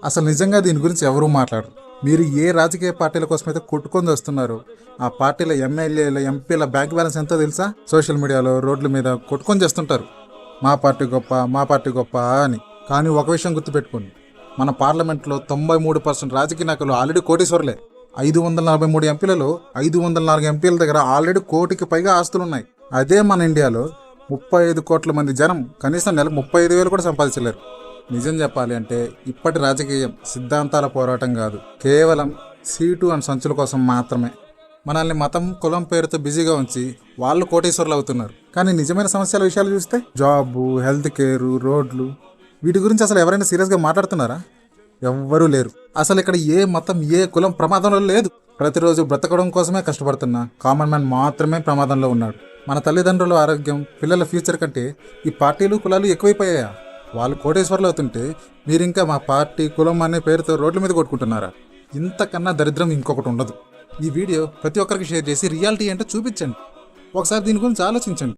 అసలు నిజంగా దీని గురించి ఎవరూ మాట్లాడరు. మీరు ఏ రాజకీయ పార్టీల కోసం అయితే కొట్టుకొని వస్తున్నారో ఆ పార్టీల ఎమ్మెల్యేల ఎంపీల బ్యాంక్ బ్యాలెన్స్ ఎంతో తెలుసా? సోషల్ మీడియాలో రోడ్ల మీద కొట్టుకొని చేస్తుంటారు, మా పార్టీ గొప్ప మా పార్టీ గొప్ప అని. కానీ ఒక విషయం గుర్తుపెట్టుకోండి, మన పార్లమెంట్లో 93% రాజకీయ నాయకులు ఆల్రెడీ కోటీశ్వరులే. 543 ఎంపీలలో 504 ఎంపీల దగ్గర ఆల్రెడీ కోటికి పైగా ఆస్తులున్నాయి. అదే మన ఇండియాలో 35 కోట్ల మంది జనం కనీసం నెలకు 35,000 కూడా సంపాదించలేరు. నిజం చెప్పాలి అంటే ఇప్పటి రాజకీయం సిద్ధాంతాల పోరాటం కాదు, కేవలం సీటు అండ్ సంచుల కోసం మాత్రమే. మనల్ని మతం కులం పేరుతో బిజీగా ఉంచి వాళ్ళు కోటీశ్వరులు అవుతున్నారు. కానీ నిజమైన సమస్యల విషయాలు చూస్తే జాబు, హెల్త్ కేరు, రోడ్లు, వీటి గురించి అసలు ఎవరైనా సీరియస్గా మాట్లాడుతున్నారా? ఎవ్వరూ లేరు. అసలు ఇక్కడ ఏ మతం ఏ కులం ప్రమాదంలో లేదు. ప్రతిరోజు బ్రతకడం కోసమే కష్టపడుతున్న కామన్ మ్యాన్ మాత్రమే ప్రమాదంలో ఉన్నాడు. మన తల్లిదండ్రుల ఆరోగ్యం, పిల్లల ఫ్యూచర్ కంటే ఈ పార్టీలు కులాలు ఎక్కువైపోయాయా? వాళ్ళు కోటేశ్వర్లు అవుతుంటే మీరింకా మా పార్టీ కులం అనే పేరుతో రోడ్ల మీద కొట్టుకుంటున్నారా? ఇంతకన్నా దరిద్రం ఇంకొకటి ఉండదు. ఈ వీడియో ప్రతి ఒక్కరికి షేర్ చేసి రియాలిటీ ఏంటో చూపించండి. ఒకసారి దీని గురించి ఆలోచించండి.